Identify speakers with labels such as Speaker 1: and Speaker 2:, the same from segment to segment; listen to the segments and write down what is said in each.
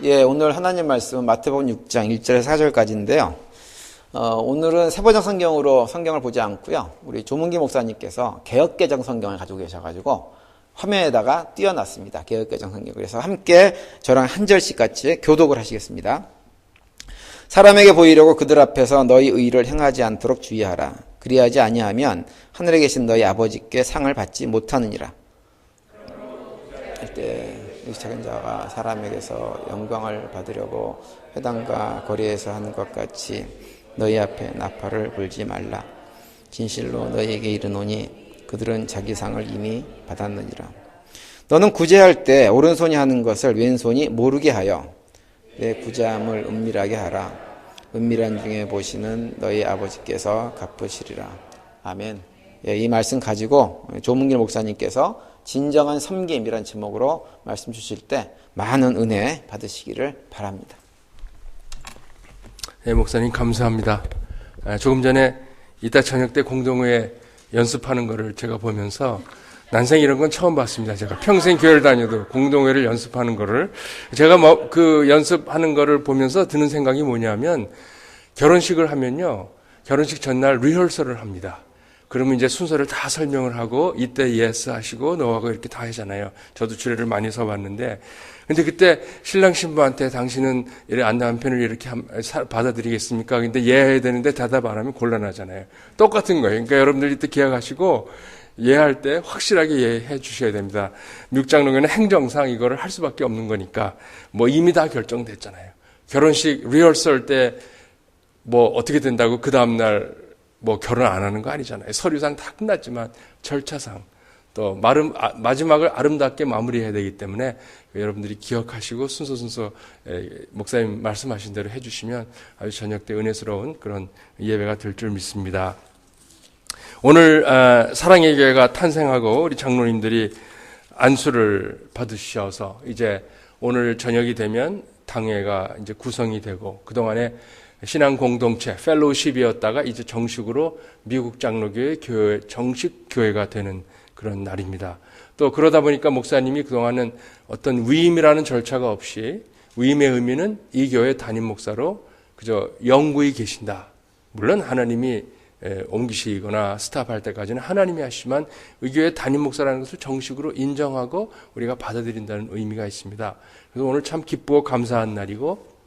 Speaker 1: 예, 오늘 하나님 말씀은 마태복음 6장 1절에서 4절까지인데요. 오늘은 세번역 성경으로 성경을 보지 않고요. 우리 조문기 목사님께서 개역개정 성경을 가지고 계셔가지고 화면에다가 띄워놨습니다. 개역개정 성경. 그래서 함께 저랑 한 절씩 같이 교독을 하시겠습니다. 사람에게 보이려고 그들 앞에서 너희 의를 행하지 않도록 주의하라. 그리하지 아니하면 하늘에 계신 너희 아버지께 상을 받지 못하느니라. 이때 작은 자가 사람에게서 영광을 받으려고 회당과 거리에서 하는 것 같이 너희 앞에 나팔을 불지 말라. 진실로 너희에게 이르노니 그들은 자기 상을 이미 받았느니라. 너는 구제할 때 오른손이 하는 것을 왼손이 모르게 하여 내 구제함을 은밀하게 하라. 은밀한 중에 보시는 너희 아버지께서 갚으시리라. 아멘. 예, 이 말씀 가지고 조문길 목사님께서 진정한 섬김이라는 제목으로 말씀 주실 때 많은 은혜 받으시기를 바랍니다.
Speaker 2: 네, 목사님 감사합니다. 조금 전에 이따 저녁 때 공동회 연습하는 거를 제가 보면서 난생 이런 건 처음 봤습니다. 제가 평생 교회를 다녀도 공동회를 연습하는 거를 제가 그 연습하는 거를 보면서 드는 생각이 뭐냐면 결혼식을 하면요, 결혼식 전날 리허설을 합니다. 그러면 이제 순서를 다 설명을 하고 이때 예스 하시고 노하고 이렇게 다 하잖아요. 저도 주례를 많이 서봤는데, 근데 그때 신랑 신부한테 당신은 남편을 이렇게 받아들이겠습니까? 근데 예 해야 되는데 대답 안 하면 곤란하잖아요. 똑같은 거예요. 그러니까 여러분들이 이때 계약하시고 예할 때 확실하게 예해 주셔야 됩니다. 미국장로교는 행정상 이거를 할 수밖에 없는 거니까 뭐 이미 다 결정됐잖아요. 결혼식 리허설 때 뭐 어떻게 된다고 그 다음날 뭐 결혼 안 하는 거 아니잖아요. 서류상 다 끝났지만 절차상 또 마지막을 아름답게 마무리해야 되기 때문에 여러분들이 기억하시고 순서 목사님 말씀하신 대로 해주시면 아주 저녁 때 은혜스러운 그런 예배가 될 줄 믿습니다. 오늘 사랑의 교회가 탄생하고 우리 장로님들이 안수를 받으셔서 이제 오늘 저녁이 되면 당회가 이제 구성이 되고 그동안에 신앙 공동체 펠로우십이었다가 이제 정식으로 미국 장로교회 교회 정식 교회가 되는 그런 날입니다. 또 그러다 보니까 목사님이 그동안은 어떤 위임이라는 절차가 없이 위임의 의미는 이 교회 담임 목사로 그저 영구히 계신다. 물론 하나님이 옮기시거나 스탑할 때까지는 하나님이 하시지만 이 교회 담임 목사라는 것을 정식으로 인정하고 우리가 받아들인다는 의미가 있습니다. 그래서 오늘 참 기쁘고 감사한 날이고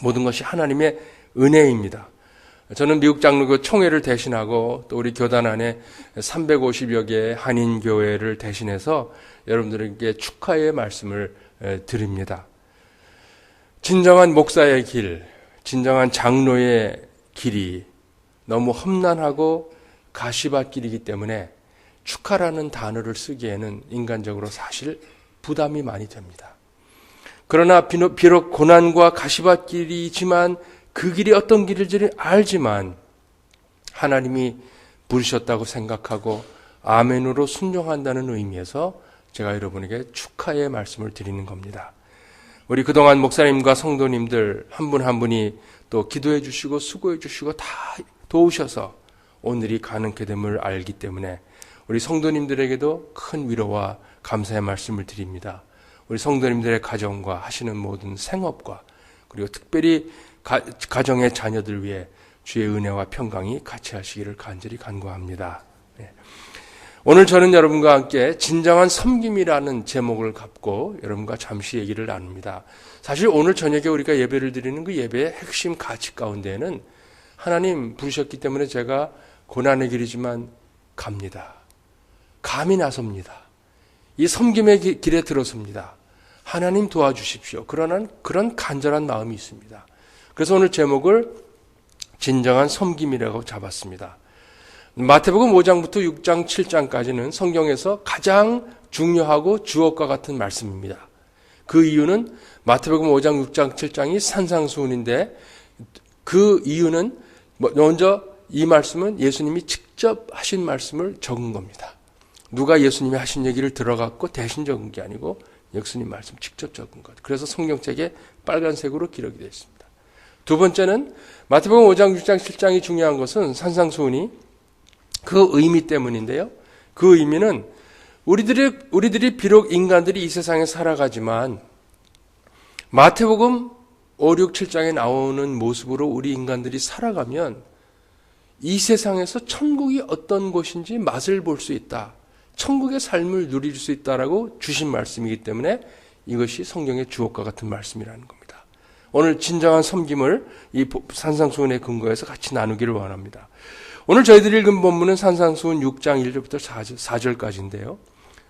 Speaker 2: 모든 것이 하나님의 은혜입니다. 저는 미국 장로교 총회를 대신하고 또 우리 교단 안에 350여 개의 한인교회를 대신해서 여러분들에게 축하의 말씀을 드립니다. 진정한 목사의 길, 진정한 장로의 길이 너무 험난하고 가시밭길이기 때문에 축하라는 단어를 쓰기에는 인간적으로 사실 부담이 많이 됩니다. 그러나 비록 고난과 가시밭길이지만 그 길이 어떤 길인지 알지만 하나님이 부르셨다고 생각하고 아멘으로 순종한다는 의미에서 제가 여러분에게 축하의 말씀을 드리는 겁니다. 우리 그동안 목사님과 성도님들 한 분 한 분이 또 기도해 주시고 수고해 주시고 다 도우셔서 오늘이 가능케 됨을 알기 때문에 우리 성도님들에게도 큰 위로와 감사의 말씀을 드립니다. 우리 성도님들의 가정과 하시는 모든 생업과 그리고 특별히 가정의 자녀들 위해 주의 은혜와 평강이 같이 하시기를 간절히 간구합니다. 오늘 저는 여러분과 함께 진정한 섬김이라는 제목을 갖고 여러분과 잠시 얘기를 나눕니다. 사실 오늘 저녁에 우리가 예배를 드리는 그 예배의 핵심 가치 가운데에는 하나님 부르셨기 때문에 제가 고난의 길이지만 갑니다. 감히 나섭니다. 이 섬김의 길에 들어섭니다. 하나님 도와주십시오. 그런 간절한 마음이 있습니다. 그래서 오늘 제목을 진정한 섬김이라고 잡았습니다. 마태복음 5장부터 6장, 7장까지는 성경에서 가장 중요하고 주옥과 같은 말씀입니다. 그 이유는 마태복음 5장, 6장, 7장이 산상수훈인데 그 이유는 먼저 이 말씀은 예수님이 직접 하신 말씀을 적은 겁니다. 누가 예수님이 하신 얘기를 들어갔고 대신 적은 게 아니고 예수님 말씀 직접 적은 것. 그래서 성경책에 빨간색으로 기록이 되어 있습니다. 두 번째는 마태복음 5장, 6장, 7장이 중요한 것은 산상수훈이 그 의미 때문인데요. 그 의미는 우리들이 비록 인간들이 이 세상에 살아가지만 마태복음 5, 6, 7장에 나오는 모습으로 우리 인간들이 살아가면 이 세상에서 천국이 어떤 곳인지 맛을 볼 수 있다. 천국의 삶을 누릴 수 있다라고 주신 말씀이기 때문에 이것이 성경의 주옥과 같은 말씀이라는 겁니다. 오늘 진정한 섬김을 이 산상수훈의 근거에서 같이 나누기를 원합니다. 오늘 저희들이 읽은 본문은 산상수훈 6장 1절부터 4절까지인데요.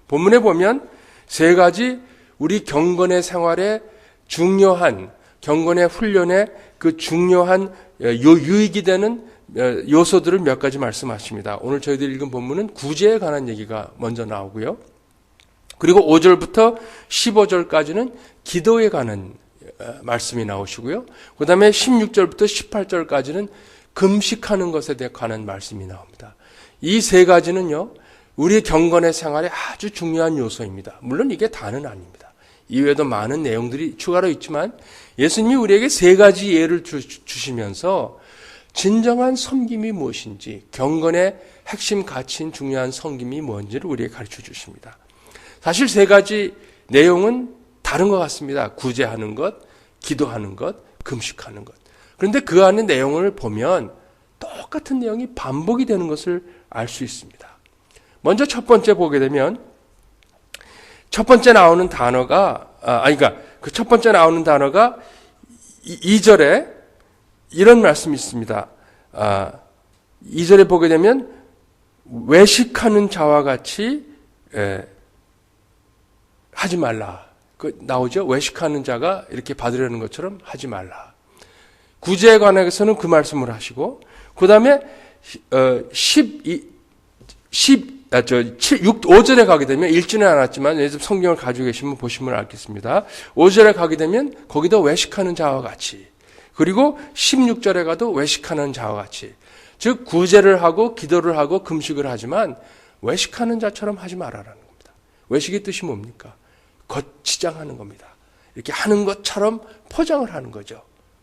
Speaker 2: 본문에 보면 세 가지 우리 경건의 생활에 중요한 경건의 훈련에 그 중요한 유익이 되는 요소들을 몇 가지 말씀하십니다. 오늘 저희들이 읽은 본문은 구제에 관한 얘기가 먼저 나오고요. 그리고 5절부터 15절까지는 기도에 관한 말씀이 나오시고요. 그 다음에 16절부터 18절까지는 금식하는 것에 대해 관한 말씀이 나옵니다. 이 세 가지는요, 우리 경건의 생활에 아주 중요한 요소입니다. 물론 이게 다는 아닙니다. 이외에도 많은 내용들이 추가로 있지만 예수님이 우리에게 세 가지 예를 주시면서 진정한 섬김이 무엇인지, 경건의 핵심 가치인 중요한 섬김이 뭔지를 우리에게 가르쳐 주십니다. 사실 세 가지 내용은 다른 것 같습니다. 구제하는 것, 기도하는 것, 금식하는 것. 그런데 그 안의 내용을 보면 똑같은 내용이 반복이 되는 것을 알 수 있습니다. 먼저 첫 번째 보게 되면 첫 번째 나오는 단어가 그 첫 번째 나오는 단어가 2절에 이런 말씀이 있습니다. 2절에 보게 되면 외식하는 자와 같이 하지 말라. 나오죠? 외식하는 자가 이렇게 받으려는 것처럼 하지 말라. 구제에 관해서는 그 말씀을 하시고, 그 다음에 5절에 가게 되면 읽지는 않았지만 예전 성경을 가지고 계시면 보시면 알겠습니다. 5절에 가게 되면 거기도 외식하는 자와 같이, 그리고 16절에 가도 외식하는 자와 같이, 즉 구제를 하고 기도를 하고 금식을 하지만 외식하는 자처럼 하지 말아라는 겁니다. 외식의 뜻이 뭡니까? 겉치장하는 겁니다. 이렇게 하는 것처럼 포장을 하는 거죠.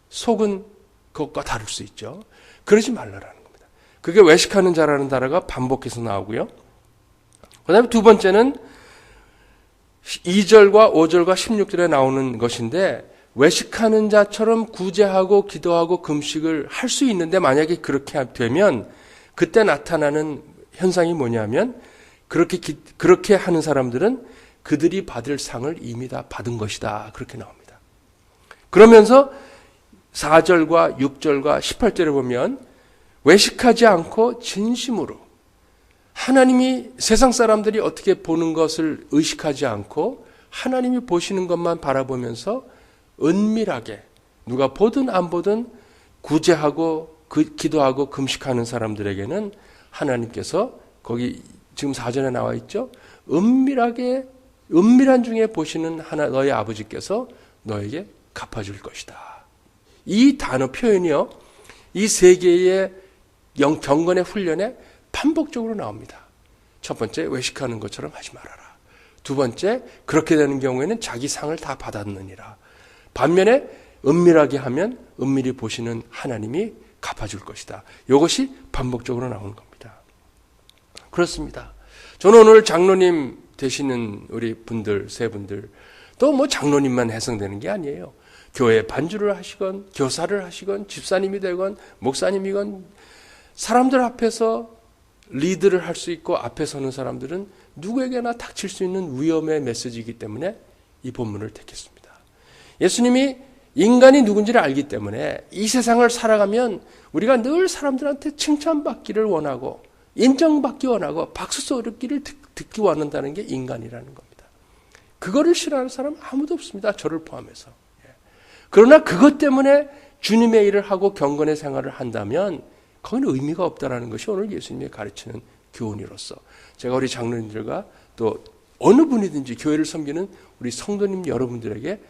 Speaker 2: 속은 그것과 다를 수 있죠. 그러지 말라라는 겁니다. 그게 외식하는 자라는 단어가 반복해서 나오고요. 그 다음에 두 번째는 2절과 5절과 16절에 나오는 것인데, 외식하는 자처럼 구제하고 기도하고 금식을 할 수 있는데 만약에 그렇게 되면 그때 나타나는 현상이 뭐냐면, 그렇게 하는 사람들은 그들이 받을 상을 이미 다 받은 것이다. 그렇게 나옵니다. 그러면서 4절과 6절과 18절에 보면 외식하지 않고 진심으로 하나님이 세상 사람들이 어떻게 보는 것을 의식하지 않고 하나님이 보시는 것만 바라보면서 은밀하게 누가 보든 안 보든 구제하고 기도하고 금식하는 사람들에게는 하나님께서 거기 지금 4절에 나와 있죠. 은밀한 중에 보시는 너희 아버지께서 너에게 갚아줄 것이다. 이 단어 표현이요, 이 세 개의 경건의 훈련에 반복적으로 나옵니다. 첫 번째, 외식하는 것처럼 하지 말아라. 두 번째, 그렇게 되는 경우에는 자기 상을 다 받았느니라. 반면에 은밀하게 하면 은밀히 보시는 하나님이 갚아줄 것이다. 이것이 반복적으로 나오는 겁니다. 그렇습니다. 저는 오늘 장로님 되시는 우리 분들, 세 분들, 또 뭐 장로님만 해석되는 게 아니에요. 교회 반주를 하시건, 교사를 하시건, 집사님이 되건, 목사님이건, 사람들 앞에서 리드를 할 수 있고 앞에 서는 사람들은 누구에게나 닥칠 수 있는 위험의 메시지이기 때문에 이 본문을 택했습니다. 예수님이 인간이 누군지를 알기 때문에 이 세상을 살아가면 우리가 늘 사람들한테 칭찬받기를 원하고 인정받기 원하고 박수 소리를 듣기 원한다는 게 인간이라는 겁니다. 그거를 싫어하는 사람 아무도 없습니다. 저를 포함해서. 그러나 그것 때문에 주님의 일을 하고 경건의 생활을 한다면 거기는 의미가 없다는 것이 오늘 예수님이 가르치는 교훈으로서 제가 우리 장로님들과 또 어느 분이든지 교회를 섬기는 우리 성도님 여러분들에게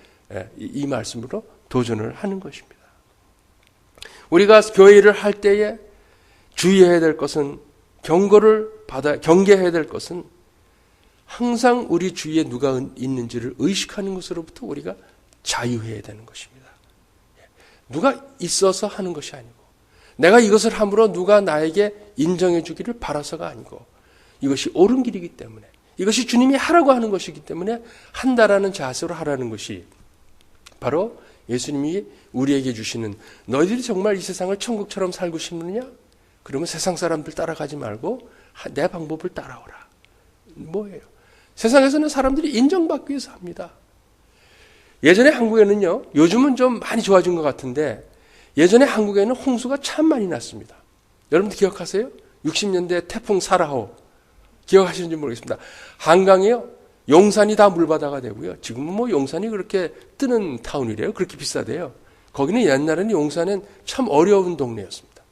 Speaker 2: 이 말씀으로 도전을 하는 것입니다. 우리가 교회 일을 할 때에 주의해야 될 것은, 경계해야 될 것은 항상 우리 주위에 누가 있는지를 의식하는 것으로부터 우리가 자유해야 되는 것입니다. 누가 있어서 하는 것이 아니고, 내가 이것을 함으로 누가 나에게 인정해 주기를 바라서가 아니고, 이것이 옳은 길이기 때문에, 이것이 주님이 하라고 하는 것이기 때문에 한다라는 자세로 하라는 것이 바로 예수님이 우리에게 주시는 너희들이 정말 이 세상을 천국처럼 살고 싶느냐? 그러면 세상 사람들 따라가지 말고 내 방법을 따라오라. 뭐예요? 세상에서는 사람들이 인정받기 위해서 합니다. 예전에 한국에는요, 요즘은 좀 많이 좋아진 것 같은데 예전에 한국에는 홍수가 참 많이 났습니다. 여러분들 기억하세요? 60년대 태풍 사라호 기억하시는지 모르겠습니다. 한강이요, 용산이 다 물바다가 되고요. 지금은 뭐 용산이 그렇게 뜨는 타운이래요. 그렇게 비싸대요. 거기는 옛날에는 용산은 참 어려운 동네였습니다.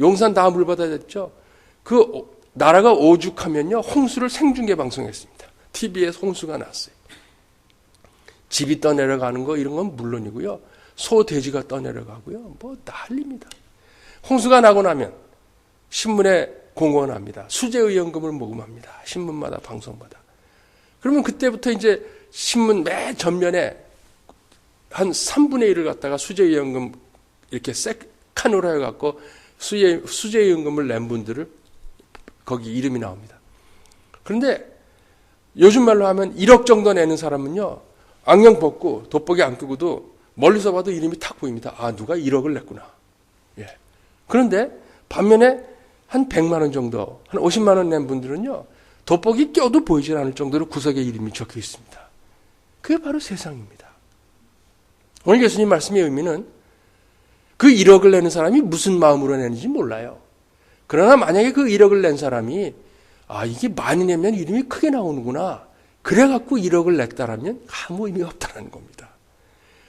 Speaker 2: 용산 다 물바다 됐죠. 그 나라가 오죽하면요, 홍수를 생중계 방송했습니다. TV에서 홍수가 났어요. 집이 떠내려가는 거 이런 건 물론이고요. 소, 돼지가 떠내려가고요. 뭐 난립니다. 홍수가 나고 나면 신문에 공언합니다. 수재의원금을 모금합니다. 신문마다 방송마다. 그러면 그때부터 이제 신문 맨 전면에 한 3분의 1을 갖다가 수재의원금 이렇게 세칸으로 해갖고 수재의원금을 낸 분들을 거기 이름이 나옵니다. 그런데 요즘 말로 하면 1억 정도 내는 사람은요, 안경 벗고 돋보기 안 끄고도 멀리서 봐도 이름이 탁 보입니다. 아, 누가 1억을 냈구나. 예. 그런데 반면에 한 100만 원 정도, 한 50만 원 낸 분들은요, 돋보기 껴도 보이질 않을 정도로 구석에 이름이 적혀 있습니다. 그게 바로 세상입니다. 오늘 예수님 말씀의 의미는 그 1억을 내는 사람이 무슨 마음으로 내는지 몰라요. 그러나 만약에 그 1억을 낸 사람이 아, 이게 많이 내면 이름이 크게 나오는구나. 그래갖고 1억을 냈다라면 아무 의미가 없다는 겁니다.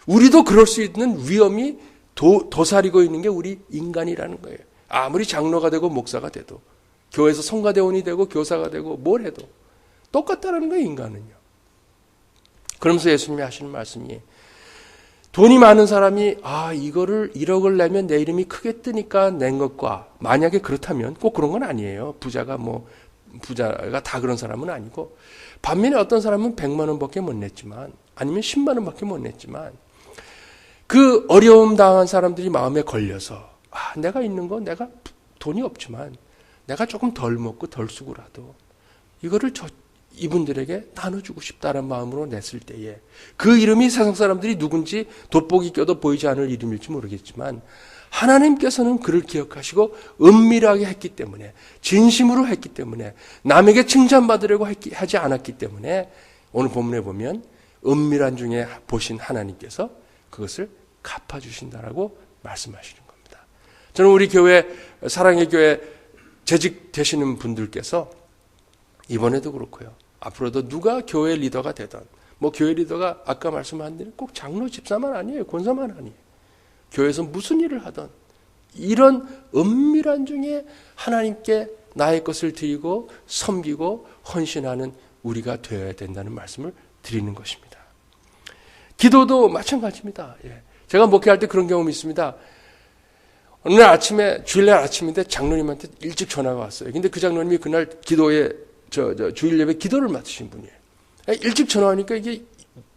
Speaker 2: 우리도 그럴 수 있는 위험이 도사리고 있는 게 우리 인간이라는 거예요. 아무리 장로가 되고 목사가 돼도 교회에서 성가대원이 되고 교사가 되고 뭘 해도 똑같다는 거예요, 인간은요. 그러면서 예수님이 하시는 말씀이 돈이 많은 사람이 아, 이거를 1억을 내면 내 이름이 크게 뜨니까 낸 것과 만약에 그렇다면 꼭 그런 건 아니에요. 부자가 다 그런 사람은 아니고 반면에 어떤 사람은 100만 원밖에 못 냈지만 아니면 10만 원밖에 못 냈지만 그 어려움 당한 사람들이 마음에 걸려서 아, 내가 있는 거 내가 돈이 없지만 내가 조금 덜 먹고 덜 쓰고라도 이거를 이분들에게 나눠주고 싶다는 마음으로 냈을 때에 그 이름이 세상 사람들이 누군지 돋보기 껴도 보이지 않을 이름일지 모르겠지만 하나님께서는 그를 기억하시고 은밀하게 했기 때문에 진심으로 했기 때문에 남에게 칭찬받으려고 하지 않았기 때문에 오늘 본문에 보면 은밀한 중에 보신 하나님께서 그것을 갚아주신다라고 말씀하시는 겁니다. 저는 우리 교회 사랑의 교회 재직 되시는 분들께서 이번에도 그렇고요. 앞으로도 누가 교회 리더가 되든 뭐 교회 리더가 아까 말씀한 대로 꼭 장로 집사만 아니에요. 권사만 아니에요. 교회에서 무슨 일을 하든 이런 은밀한 중에 하나님께 나의 것을 드리고 섬기고 헌신하는 우리가 되어야 된다는 말씀을 드리는 것입니다. 기도도 마찬가지입니다. 예. 제가 목회할 때 그런 경험이 있습니다. 어느 날 아침에 주일날 아침인데 장로님한테 일찍 전화가 왔어요. 근데 그 장로님이 그날 기도에 주일 예배 기도를 맡으신 분이에요. 일찍 전화하니까 이게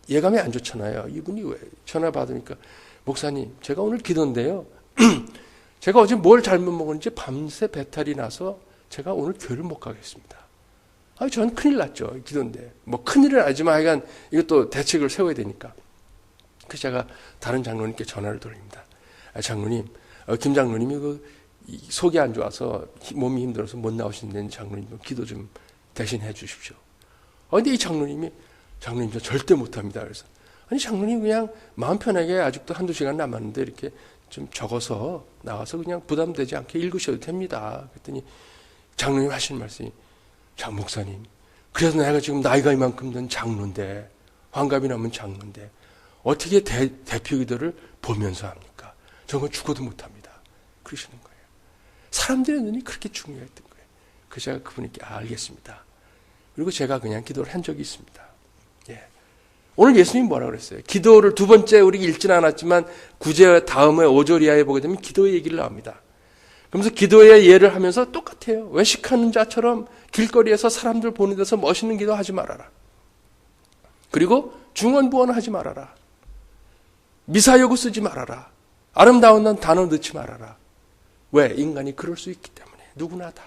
Speaker 2: 예감이 안 좋잖아요. 이분이 왜 전화 받으니까 목사님, 제가 오늘 기도인데요. 제가 어제 뭘 잘못 먹었는지 밤새 배탈이 나서 제가 오늘 교회를 못 가겠습니다. 아, 저는 큰일 났죠. 기도인데. 뭐 큰일은 아니지만 하여간 이것도 대책을 세워야 되니까. 그래서 제가 다른 장로님께 전화를 드립니다. 아, 장로님, 김 장로님이 속이 안 좋아서 몸이 힘들어서 못 나오시는 장로님 기도 좀 대신 해 주십시오. 근데 이 장로님 저 절대 못합니다. 그래서 아니 장로님 그냥 마음 편하게 아직도 한두 시간 남았는데 이렇게 좀 적어서 나와서 그냥 부담되지 않게 읽으셔도 됩니다. 그랬더니 장로님 하시는 말씀이 장 목사님 그래서 내가 지금 나이가 이만큼 된 장로인데 환갑이 남은 장로인데 어떻게 대표 기도를 보면서 합니까? 저건 죽어도 못합니다. 그러시는 거예요. 사람들의 눈이 그렇게 중요했던 거예요. 그래서 제가 그분에게 알겠습니다. 그리고 제가 그냥 기도를 한 적이 있습니다. 예. 오늘 예수님이 뭐라고 그랬어요? 기도를 두 번째 우리 읽지는 않았지만 9절 다음에 5절 이하에 보게 되면 기도의 얘기를 나옵니다. 그러면서 기도의 예를 하면서 똑같아요. 외식하는 자처럼 길거리에서 사람들 보는 데서 멋있는 기도 하지 말아라. 그리고 중언부언하지 말아라. 미사여구 쓰지 말아라. 아름다운 단어 넣지 말아라. 왜? 인간이 그럴 수 있기 때문에. 누구나 다.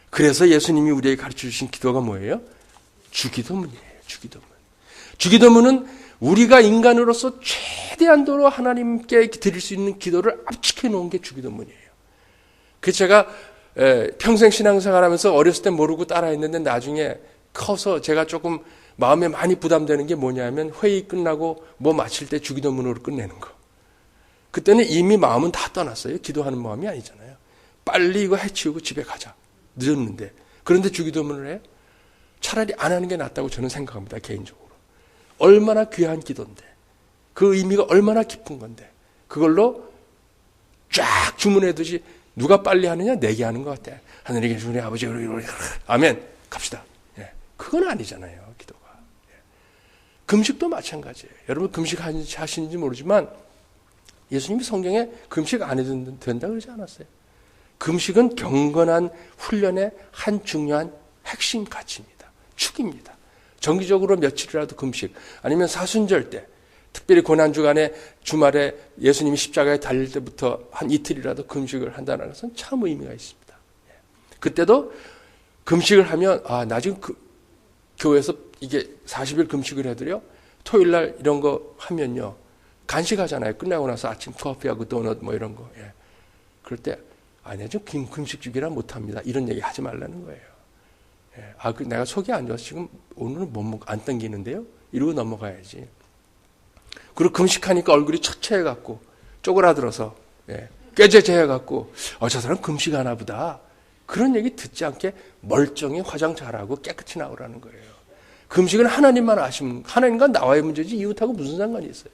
Speaker 2: 그래서 예수님이 우리에게 가르쳐 주신 기도가 뭐예요? 주기도문이에요. 주기도문. 주기도문은 우리가 인간으로서 최대한도로 하나님께 드릴 수 있는 기도를 압축해 놓은 게 주기도문이에요. 그래서 제가 평생 신앙생활하면서 어렸을 때 모르고 따라했는데 나중에 커서 제가 조금 마음에 많이 부담되는 게 뭐냐면 회의 끝나고 뭐 마칠 때 주기도문으로 끝내는 거. 그때는 이미 마음은 다 떠났어요. 기도하는 마음이 아니잖아요. 빨리 이거 해치우고 집에 가자. 늦었는데. 그런데 주기도문을 해요? 차라리 안 하는 게 낫다고 저는 생각합니다. 개인적으로. 얼마나 귀한 기도인데. 그 의미가 얼마나 깊은 건데. 그걸로 쫙 주문해두지 누가 빨리 하느냐? 내게 하는 것 같아. 하늘에 계신 우리 아버지, 아멘. 갑시다. 예. 그건 아니잖아요. 기도가. 예. 금식도 마찬가지예요. 여러분 금식 하시는지 모르지만 예수님이 성경에 금식 안 해도 된다 그러지 않았어요. 금식은 경건한 훈련의 한 중요한 핵심 가치입니다. 축입니다. 정기적으로 며칠이라도 금식, 아니면 사순절 때, 특별히 고난주간에 주말에 예수님이 십자가에 달릴 때부터 한 이틀이라도 금식을 한다는 것은 참 의미가 있습니다. 그때도 금식을 하면 나 지금 교회에서 이게 40일 금식을 해도요, 토요일 날 이런 거 하면요, 간식하잖아요. 끝나고 나서 아침 커피하고 도넛 뭐 이런 거. 예. 그럴 때 내가 지금 금식 중이라 못합니다. 이런 얘기 하지 말라는 거예요. 예. 내가 속이 안 좋아서 지금 오늘은 안 땡기는데요. 이러고 넘어가야지. 그리고 금식하니까 얼굴이 처체해갖고 쪼그라들어서 꾀죄죄해갖고 저 사람 금식하나 보다. 그런 얘기 듣지 않게 멀쩡히 화장 잘하고 깨끗이 나오라는 거예요. 금식은 하나님만 아시면, 하나님과 나와의 문제지 이웃하고 무슨 상관이 있어요.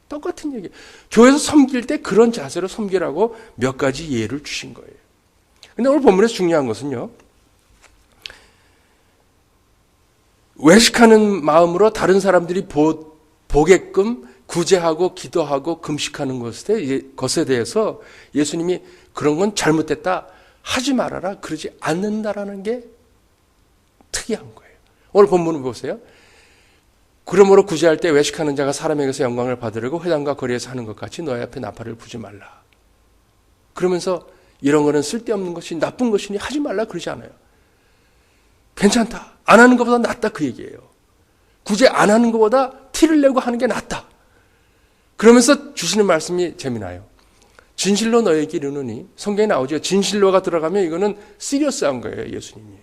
Speaker 2: 똑같은 얘기. 교회에서 섬길 때 그런 자세로 섬기라고 몇 가지 예를 주신 거예요. 근데 오늘 본문에서 중요한 것은요, 외식하는 마음으로 다른 사람들이 보게끔 구제하고 기도하고 금식하는 것에 대해서 예수님이 그런 건 잘못됐다, 하지 말아라, 그러지 않는다라는 게 특이한 거예요. 오늘 본문을 보세요. 그러므로 구제할 때 외식하는 자가 사람에게서 영광을 받으려고 회당과 거리에서 하는 것 같이 너희 앞에 나팔을 부지 말라. 그러면서 이런 거는 쓸데없는 것이 나쁜 것이니 하지 말라 그러지 않아요. 괜찮다. 안 하는 것보다 낫다 그 얘기예요. 구제 안 하는 것보다 티를 내고 하는 게 낫다. 그러면서 주시는 말씀이 재미나요. 진실로 너에게 이르노니, 성경에 나오죠. 진실로가 들어가면 이거는 시리어스한 거예요. 예수님이.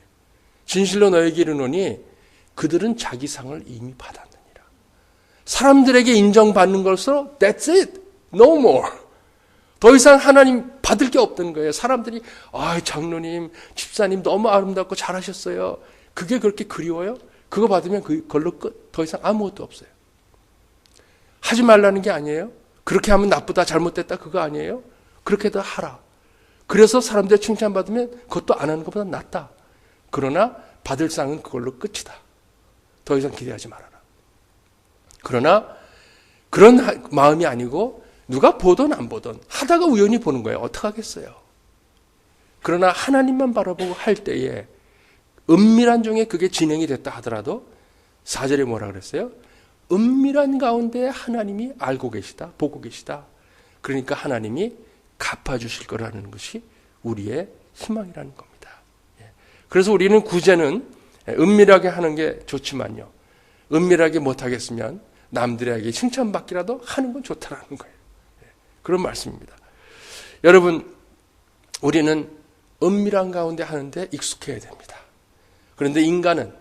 Speaker 2: 진실로 너에게 이르노니 그들은 자기 상을 이미 받았느니라. 사람들에게 인정받는 것으로 that's it. No more. 더 이상 하나님 받을 게 없다는 거예요. 사람들이 장로님, 집사님 너무 아름답고 잘하셨어요. 그게 그렇게 그리워요? 그거 받으면 그걸로 끝. 더 이상 아무것도 없어요. 하지 말라는 게 아니에요. 그렇게 하면 나쁘다, 잘못됐다 그거 아니에요. 그렇게도 하라. 그래서 사람들이 칭찬받으면 그것도 안 하는 것보다 낫다. 그러나 받을 상은 그걸로 끝이다. 더 이상 기대하지 말아라. 그러나 그런 마음이 아니고 누가 보든 안 보든 하다가 우연히 보는 거예요. 어떡하겠어요. 그러나 하나님만 바라보고 할 때에 은밀한 중에 그게 진행이 됐다 하더라도 4절에 뭐라 그랬어요? 은밀한 가운데 하나님이 알고 계시다, 보고 계시다. 그러니까 하나님이 갚아주실 거라는 것이 우리의 희망이라는 겁니다. 그래서 우리는 구제는 은밀하게 하는 게 좋지만요, 은밀하게 못하겠으면 남들에게 칭찬받기라도 하는 건 좋다라는 거예요. 그런 말씀입니다. 여러분, 우리는 은밀한 가운데 하는데 익숙해야 됩니다. 그런데 인간은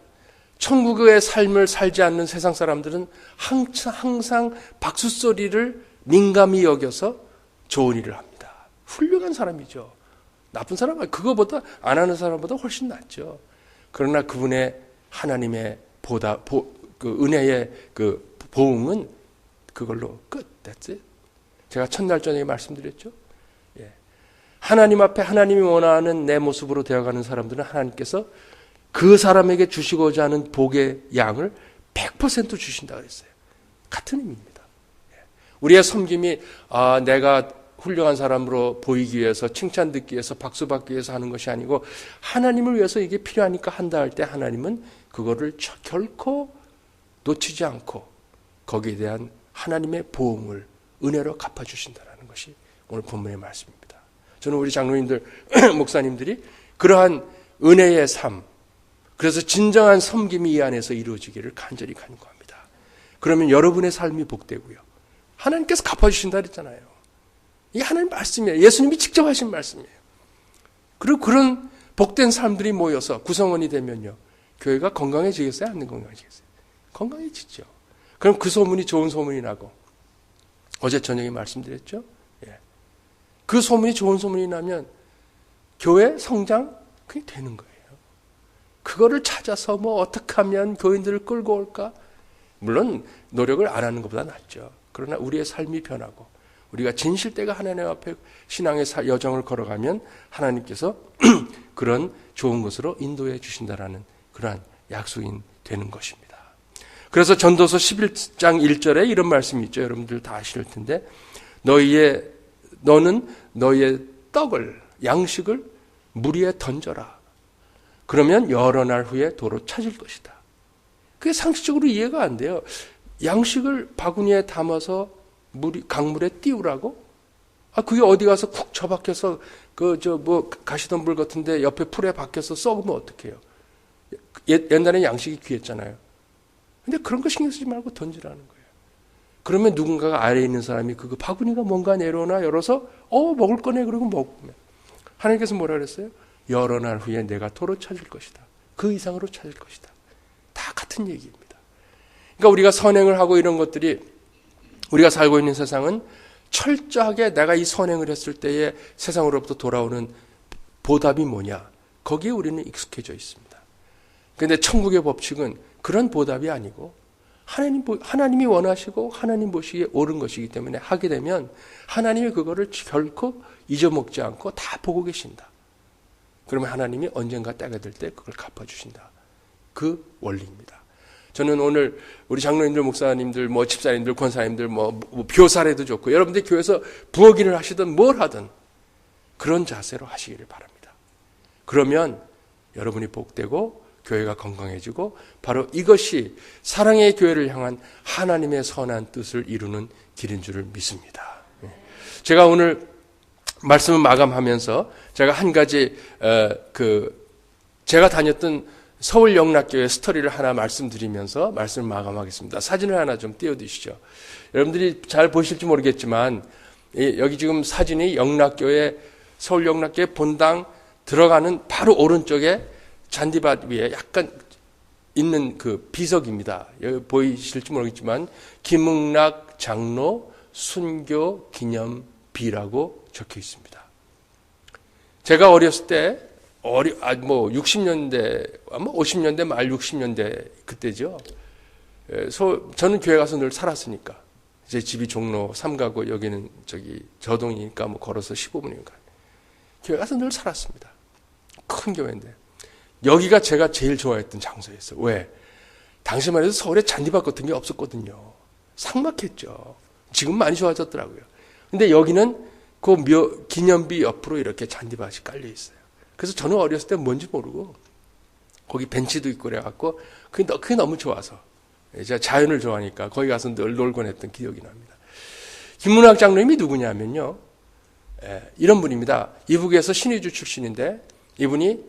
Speaker 2: 천국의 삶을 살지 않는 세상 사람들은 항상 박수소리를 민감히 여겨서 좋은 일을 합니다. 훌륭한 사람이죠. 나쁜 사람은 그거보다 안 하는 사람보다 훨씬 낫죠. 그러나 그분의 하나님의 은혜의 그 보응은 그걸로 끝. That's it. 제가 첫날 저녁에 말씀드렸죠. 하나님 앞에 하나님이 원하는 내 모습으로 되어가는 사람들은 하나님께서 그 사람에게 주시고자 하는 복의 양을 100% 주신다 그랬어요. 같은 의미입니다. 우리의 섬김이 내가 훌륭한 사람으로 보이기 위해서, 칭찬 듣기 위해서, 박수 받기 위해서 하는 것이 아니고 하나님을 위해서 이게 필요하니까 한다 할 때 하나님은 그거를 결코 놓치지 않고 거기에 대한 하나님의 보응을 은혜로 갚아주신다는 것이 오늘 본문의 말씀입니다. 저는 우리 장로님들, 목사님들이 그러한 은혜의 삶, 그래서 진정한 섬김이 이 안에서 이루어지기를 간절히 간구합니다. 그러면 여러분의 삶이 복되고요. 하나님께서 갚아주신다 그랬잖아요. 이게 하나님 말씀이에요. 예수님이 직접 하신 말씀이에요. 그리고 그런 복된 사람들이 모여서 구성원이 되면요. 교회가 건강해지겠어요? 안 건강해지겠어요? 건강해지죠. 그럼 그 소문이 좋은 소문이 나고, 어제 저녁에 말씀드렸죠? 예. 그 소문이 좋은 소문이 나면 교회 성장 그게 되는 거예요. 그거를 찾아서 뭐 어떻게 하면 교인들을 끌고 올까? 물론 노력을 안 하는 것보다 낫죠. 그러나 우리의 삶이 변하고 우리가 진실되가 하나님 앞에 신앙의 여정을 걸어가면 하나님께서 그런 좋은 것으로 인도해 주신다라는 그러한 약속이 되는 것입니다. 그래서 전도서 11장 1절에 이런 말씀이 있죠. 여러분들 다 아실 텐데 너는 너의 떡을 양식을 물 위에 던져라. 그러면 여러 날 후에 도로 찾을 것이다. 그게 상식적으로 이해가 안 돼요. 양식을 바구니에 담아서 강물에 띄우라고? 그게 어디 가서 쿡 처박혀서 가시덤 불 같은데 옆에 풀에 박혀서 썩으면 어떡해요? 옛날에 양식이 귀했잖아요. 근데 그런 거 신경 쓰지 말고 던지라는 거예요. 그러면 누군가가 아래에 있는 사람이 그 바구니가 뭔가 내려오나 열어서 먹을 거네 그러고 먹으면 하나님께서 뭐라 그랬어요? 여러 날 후에 내가 도로 찾을 것이다. 그 이상으로 찾을 것이다. 다 같은 얘기입니다. 그러니까 우리가 선행을 하고 이런 것들이 우리가 살고 있는 세상은 철저하게 내가 이 선행을 했을 때에 세상으로부터 돌아오는 보답이 뭐냐? 거기에 우리는 익숙해져 있습니다. 그런데 천국의 법칙은 그런 보답이 아니고 하나님이 원하시고 하나님 보시기에 옳은 것이기 때문에 하게 되면 하나님이 그거를 결코 잊어먹지 않고 다 보고 계신다. 그러면 하나님이 언젠가 때가 될 때 그걸 갚아주신다. 그 원리입니다. 저는 오늘 우리 장로님들, 목사님들, 집사님들, 권사님들, 벼사례도 좋고 여러분들 교회에서 부엌일을 하시든 뭘 하든 그런 자세로 하시기를 바랍니다. 그러면 여러분이 복되고 교회가 건강해지고 바로 이것이 사랑의 교회를 향한 하나님의 선한 뜻을 이루는 길인 줄을 믿습니다. 제가 오늘 말씀을 마감하면서 제가 한 가지 제가 다녔던 서울 영락교회 스토리를 하나 말씀드리면서 말씀을 마감하겠습니다. 사진을 하나 좀 띄워주시죠. 여러분들이 잘 보실지 모르겠지만 여기 지금 사진이 서울 영락교회 본당 들어가는 바로 오른쪽에 잔디밭 위에 약간 있는 그 비석입니다. 여기 보이실지 모르겠지만 김응락 장로 순교 기념비라고 적혀 있습니다. 제가 어렸을 때 60년대, 50년대 말 60년대 그때죠. 저는 교회 가서 늘 살았으니까. 제 집이 종로 3가고 여기는 저동이니까 걸어서 15분이니까. 교회 가서 늘 살았습니다. 큰 교회인데. 여기가 제가 제일 좋아했던 장소였어요. 왜? 당시만 해도 서울에 잔디밭 같은 게 없었거든요. 삭막했죠. 지금 많이 좋아졌더라고요. 근데 여기는 그 기념비 옆으로 이렇게 잔디밭이 깔려 있어요. 그래서 저는 어렸을 때 뭔지 모르고 거기 벤치도 있고 그래갖고 그게 너무 좋아서 제가 자연을 좋아하니까 거기 가서 늘 놀곤 했던 기억이 납니다. 김문학 장로님이 누구냐면요. 이런 분입니다. 이북에서 신의주 출신인데 이분이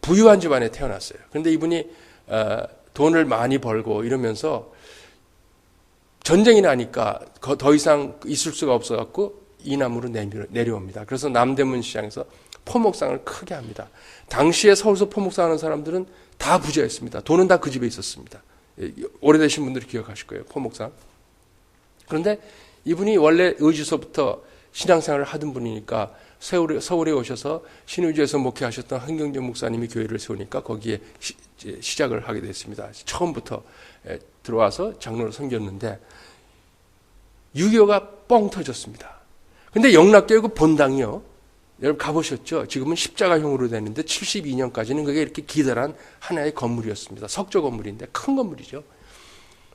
Speaker 2: 부유한 집안에 태어났어요. 그런데 이분이 돈을 많이 벌고 이러면서 전쟁이 나니까 더 이상 있을 수가 없어갖고 이남으로 내려옵니다. 그래서 남대문 시장에서 포목상을 크게 합니다. 당시에 서울서 포목상하는 사람들은 다 부자였습니다. 돈은 다 그 집에 있었습니다. 오래되신 분들이 기억하실 거예요. 포목상. 그런데 이분이 원래 의주서부터 신앙생활을 하던 분이니까 서울에 오셔서 신의주에서 목회하셨던 한경재 목사님이 교회를 세우니까 거기에 시작을 하게 됐습니다. 처음부터 들어와서 장로로 섬겼는데 6.25가 뻥 터졌습니다. 근데 영락교회 그 본당이요. 여러분 가보셨죠? 지금은 십자가형으로 되는데 72년까지는 그게 이렇게 기다란 하나의 건물이었습니다. 석조 건물인데 큰 건물이죠.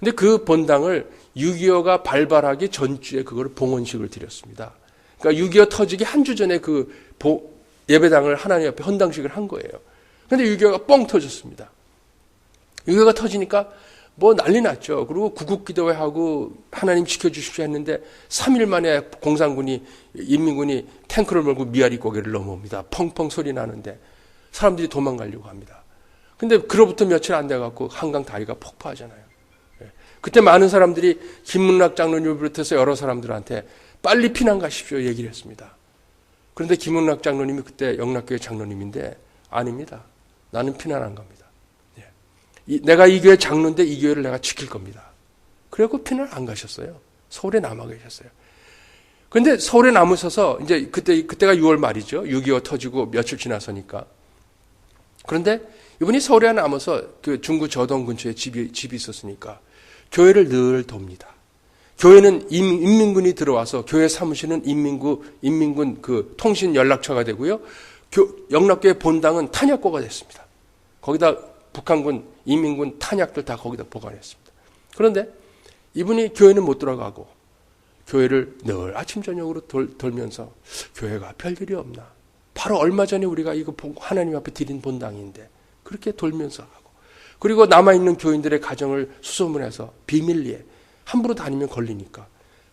Speaker 2: 근데 그 본당을 6.25가 발발하기 전주에 그걸 봉헌식을 드렸습니다. 그러니까 6.25 터지기 한 주 전에 그 예배당을 하나님 앞에 헌당식을 한 거예요. 근데 6.25가 뻥 터졌습니다. 6.25가 터지니까 난리 났죠. 그리고 구국기도회하고 하나님 지켜주십시오 했는데 3일 만에 공산군이 인민군이 탱크를 몰고 미아리 고개를 넘어옵니다. 펑펑 소리 나는데 사람들이 도망가려고 합니다. 근데 그로부터 며칠 안 돼갖고 한강 다리가 폭파하잖아요. 그때 많은 사람들이 김문락 장로님을 비롯해서 여러 사람들한테 빨리 피난 가십시오 얘기를 했습니다. 그런데 김문락 장로님이 그때 영락교회 장로님인데 아닙니다. 나는 피난 안 갑니다. 내가 이 교회 장로인데 이 교회를 내가 지킬 겁니다. 그래갖고 피난 안 가셨어요. 서울에 남아 계셨어요. 그런데 서울에 남으셔서 이제 그때가 6월 말이죠. 6.25 터지고 며칠 지나서니까. 그런데 이분이 서울에 남아서 그 중구 저동 근처에 집이 있었으니까 교회를 늘 돕니다. 교회는 인민군이 들어와서 교회 사무실은 인민군 그 통신 연락처가 되고요. 영락교회 본당은 탄약고가 됐습니다. 거기다 북한군, 인민군 탄약들 다 거기다 보관했습니다. 그런데 이분이 교회는 못 들어가고 교회를 늘 아침 저녁으로 돌면서 교회가 별일이 없나. 바로 얼마 전에 우리가 이거 하나님 앞에 드린 본당인데 그렇게 돌면서 하고 그리고 남아있는 교인들의 가정을 수소문해서 비밀리에 함부로 다니면 걸리니까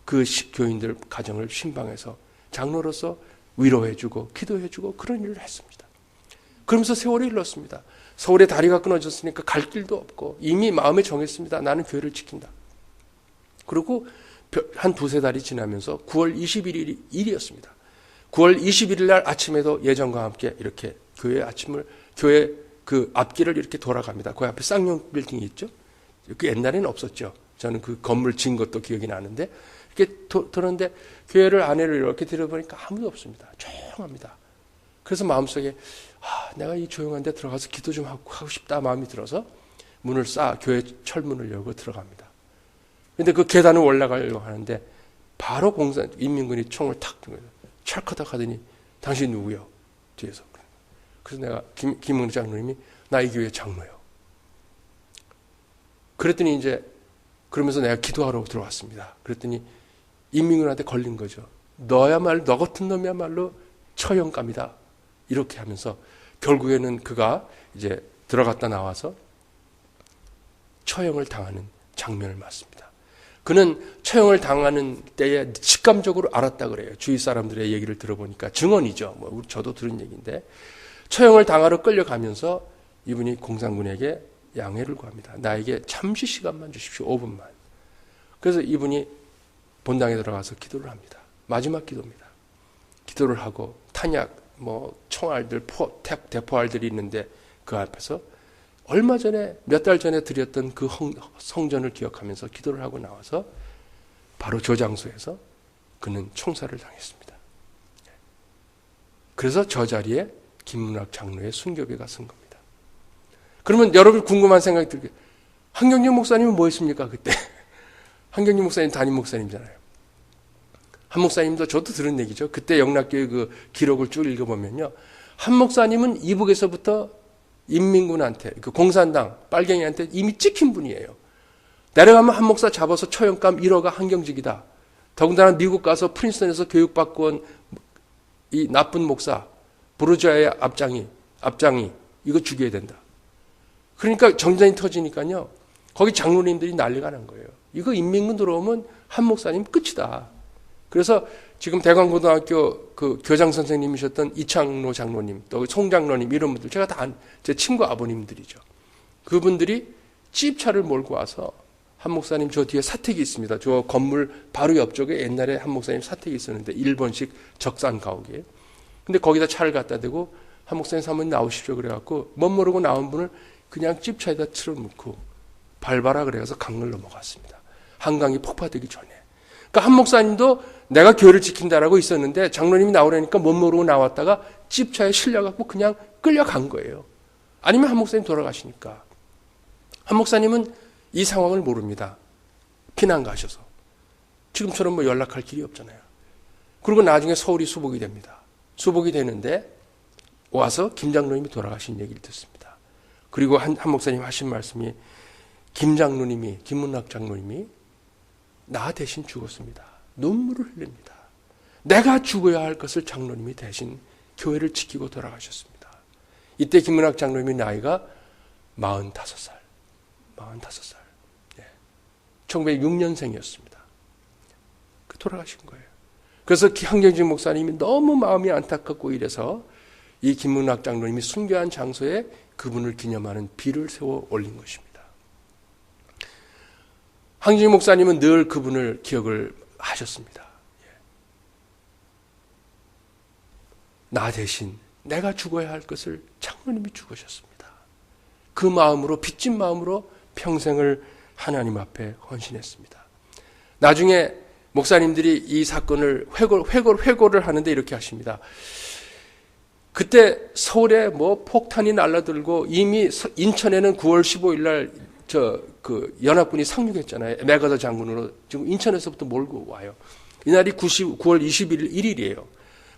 Speaker 2: 그 교인들 가정을 신방해서 장로로서 위로해주고 기도해주고 그런 일을 했습니다. 그러면서 세월이 흘렀습니다. 서울에 다리가 끊어졌으니까 갈 길도 없고 이미 마음에 정했습니다. 나는 교회를 지킨다. 그리고 한 두세 달이 지나면서 9월 21일이었습니다. 9월 21일 날 아침에도 예전과 함께 이렇게 교회 그 앞길을 이렇게 돌아갑니다. 그 앞에 쌍용 빌딩이 있죠. 그 옛날에는 없었죠. 저는 그 건물 진 것도 기억이 나는데 이렇게 돌았는데 교회를 안에를 이렇게 들여보니까 아무도 없습니다. 조용합니다. 그래서 마음속에 내가 이 조용한 데 들어가서 기도 좀 하고 싶다 마음이 들어서 문을 교회 철문을 열고 들어갑니다. 근데 그 계단을 올라가려고 하는데 바로 인민군이 총을 탁 든 거예요. 찰커닥 하더니 당신 누구요? 뒤에서. 그래서 내가 김문락 장로님이 나 이 교회 장로요. 그랬더니 이제 그러면서 내가 기도하러 들어왔습니다. 그랬더니 인민군한테 걸린 거죠. 너 같은 놈이야말로 처형감이다. 이렇게 하면서 결국에는 그가 이제 들어갔다 나와서 처형을 당하는 장면을 맞습니다. 그는 처형을 당하는 때에 직감적으로 알았다 그래요. 주위 사람들의 얘기를 들어보니까 증언이죠. 저도 들은 얘기인데 처형을 당하러 끌려가면서 이분이 공산군에게 양해를 구합니다. 나에게 잠시 시간만 주십시오. 5분만. 그래서 이분이 본당에 들어가서 기도를 합니다. 마지막 기도입니다. 기도를 하고 탄약, 총알들, 대포알들이 있는데 그 앞에서 얼마 전에 몇 달 전에 드렸던 그 성전을 기억하면서 기도를 하고 나와서 바로 저 장소에서 그는 총살을 당했습니다. 그래서 저 자리에 김문락 장로의 순교배가 선 겁니다. 그러면 여러분 궁금한 생각이 들게 한경직 목사님은 뭐 했습니까 그때? 한경직 목사님 담임 목사님이잖아요. 한 목사님도 저도 들은 얘기죠. 그때 영락교회 그 기록을 쭉 읽어보면요. 한 목사님은 이북에서부터 인민군한테, 그 공산당, 빨갱이한테 이미 찍힌 분이에요. 내려가면 한 목사 잡아서 처형감 1호가 한경직이다. 더군다나 미국 가서 프린스턴에서 교육받고 온 이 나쁜 목사, 부르주아의 앞장이 이거 죽여야 된다. 그러니까 정전이 터지니까요. 거기 장로님들이 난리가 난 거예요. 이거 인민군 들어오면 한 목사님 끝이다. 그래서 지금 대광고등학교 그 교장 선생님이셨던 이창로 장로님, 또 송 장로님 이런 분들 제가 다 제 친구 아버님들이죠. 그분들이 찝차를 몰고 와서 한 목사님 저 뒤에 사택이 있습니다. 저 건물 바로 옆쪽에 옛날에 한 목사님 사택이 있었는데 일본식 적산 가옥이에요. 근데 거기다 차를 갖다 대고 한 목사님 사모님 나오십시오 그래갖고 멋 모르고 나온 분을 그냥 찝차에다 틀어놓고 밟아라 그래서 강을 넘어갔습니다. 한강이 폭파되기 전에. 그러니까 한 목사님도 내가 교회를 지킨다라고 있었는데 장로님이 나오라니까 못 모르고 나왔다가 찝차에 실려갖고 그냥 끌려간 거예요. 아니면 한 목사님 돌아가시니까. 한 목사님은 이 상황을 모릅니다. 피난 가셔서. 지금처럼 연락할 길이 없잖아요. 그리고 나중에 서울이 수복이 됩니다. 수복이 되는데 와서 김 장로님이 돌아가신 얘기를 듣습니다. 그리고 한 목사님 하신 말씀이 김문락 장로님이 나 대신 죽었습니다. 눈물을 흘립니다. 내가 죽어야 할 것을 장로님이 대신 교회를 지키고 돌아가셨습니다. 이때 김문락 장로님의 나이가 45살. 45살. 1906년생이었습니다. 돌아가신 거예요. 그래서 한경직 목사님이 너무 마음이 안타깝고 이래서 이 김문락 장로님이 순교한 장소에 그분을 기념하는 비를 세워 올린 것입니다. 황진희 목사님은 늘 그분을 기억을 하셨습니다. 나 대신 내가 죽어야 할 것을 장로님이 죽으셨습니다. 그 마음으로, 빚진 마음으로 평생을 하나님 앞에 헌신했습니다. 나중에 목사님들이 이 사건을 회고를 하는데 이렇게 하십니다. 그때 서울에 뭐 폭탄이 날라들고 이미 인천에는 9월 15일 날 연합군이 상륙했잖아요. 맥아더 장군으로 지금 인천에서부터 몰고 와요. 이날이 9월 21일이에요.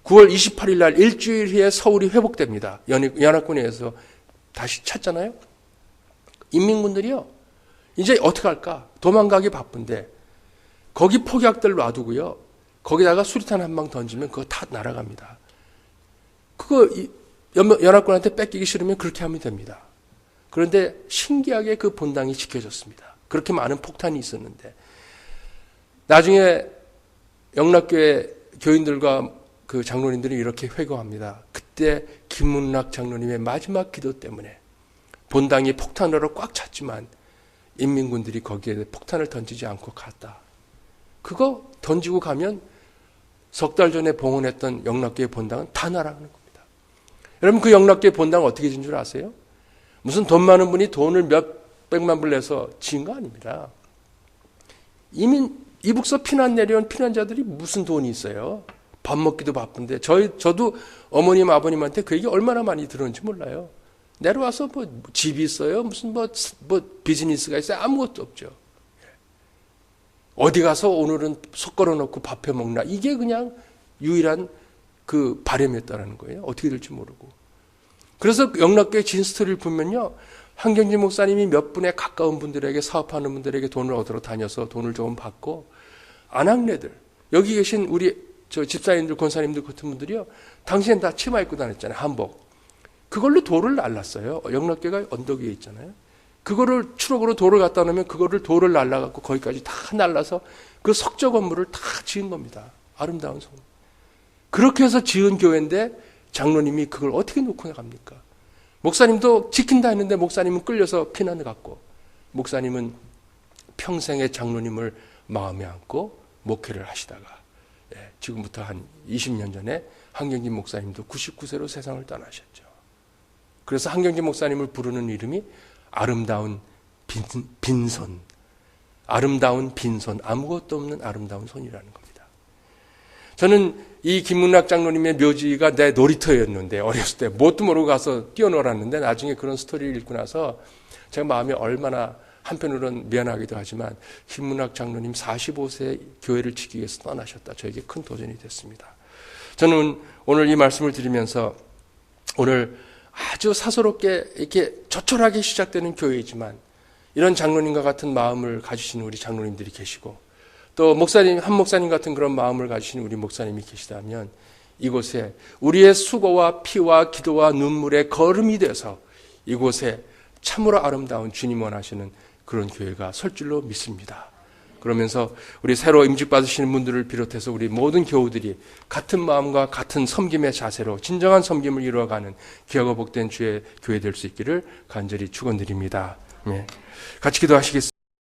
Speaker 2: 9월 28일 날 일주일 후에 서울이 회복됩니다. 연합군에 의해서 다시 찾잖아요. 인민군들이요. 이제 어떻게 할까? 도망가기 바쁜데 거기 폭약들 놔두고요. 거기다가 수리탄 한 방 던지면 그거 다 날아갑니다. 그거 연합군한테 뺏기기 싫으면 그렇게 하면 됩니다. 그런데 신기하게 그 본당이 지켜졌습니다. 그렇게 많은 폭탄이 있었는데 나중에 영락교회 교인들과 그 장로님들이 이렇게 회고합니다. 그때 김문락 장로님의 마지막 기도 때문에 본당이 폭탄으로 꽉 찼지만 인민군들이 거기에 폭탄을 던지지 않고 갔다. 그거 던지고 가면 석 달 전에 봉헌했던 영락교회 본당은 다 날아가는 겁니다. 여러분 그 영락교회 본당 어떻게 진 줄 아세요? 무슨 돈 많은 분이 돈을 몇 백만 불 내서 지은 거 아닙니다. 이북서 피난 내려온 피난자들이 무슨 돈이 있어요? 밥 먹기도 바쁜데 저도 어머님 아버님한테 그 얘기 얼마나 많이 들었는지 몰라요. 내려와서 뭐 집이 있어요? 무슨 뭐 비즈니스가 있어요? 아무것도 없죠. 어디 가서 오늘은 속 걸어놓고 밥 해 먹나? 이게 그냥 유일한 그 바람이었다는 거예요. 어떻게 될지 모르고. 그래서 영락교회 진스토리를 보면요. 한경진 목사님이 몇 분의 가까운 분들에게 사업하는 분들에게 돈을 얻으러 다녀서 돈을 조금 받고 안악내들 여기 계신 우리 집사님들 권사님들 같은 분들이요. 당시엔 다 치마 입고 다녔잖아요. 한복. 그걸로 돌을 날랐어요. 영락교회가 언덕 위에 있잖아요. 그거를 추록으로 돌을 갖다 놓으면 그거를 돌을 날라갖고 거기까지 다 날라서 그 석조 건물을 다 지은 겁니다. 아름다운 성. 그렇게 해서 지은 교회인데 장로님이 그걸 어떻게 놓고 나갑니까? 목사님도 지킨다 했는데 목사님은 끌려서 피난을 갔고 목사님은 평생의 장로님을 마음에 안고 목회를 하시다가 지금부터 한 20년 전에 한경진 목사님도 99세로 세상을 떠나셨죠. 그래서 한경진 목사님을 부르는 이름이 아름다운 빈손, 아름다운 빈손, 아무것도 없는 아름다운 손이라는 겁니다. 저는 이 김문락 장로님의 묘지가 내 놀이터였는데 어렸을 때 뭣도 모르고 가서 뛰어놀았는데 나중에 그런 스토리를 읽고 나서 제가 마음이 얼마나 한편으로는 미안하기도 하지만 김문락 장로님 45세 교회를 지키기 위해서 떠나셨다. 저에게 큰 도전이 됐습니다. 저는 오늘 이 말씀을 드리면서 오늘 아주 사소롭게 이렇게 조촐하게 시작되는 교회이지만 이런 장로님과 같은 마음을 가지신 우리 장로님들이 계시고 또 목사님, 한 목사님 같은 그런 마음을 가지신 우리 목사님이 계시다면 이곳에 우리의 수고와 피와 기도와 눈물의 거름이 돼서 이곳에 참으로 아름다운 주님 원하시는 그런 교회가 설 줄로 믿습니다. 그러면서 우리 새로 임직받으시는 분들을 비롯해서 우리 모든 교우들이 같은 마음과 같은 섬김의 자세로 진정한 섬김을 이루어가는 귀하고 복된 주의 교회 될 수 있기를 간절히 축원드립니다. 같이 기도하시겠습니다.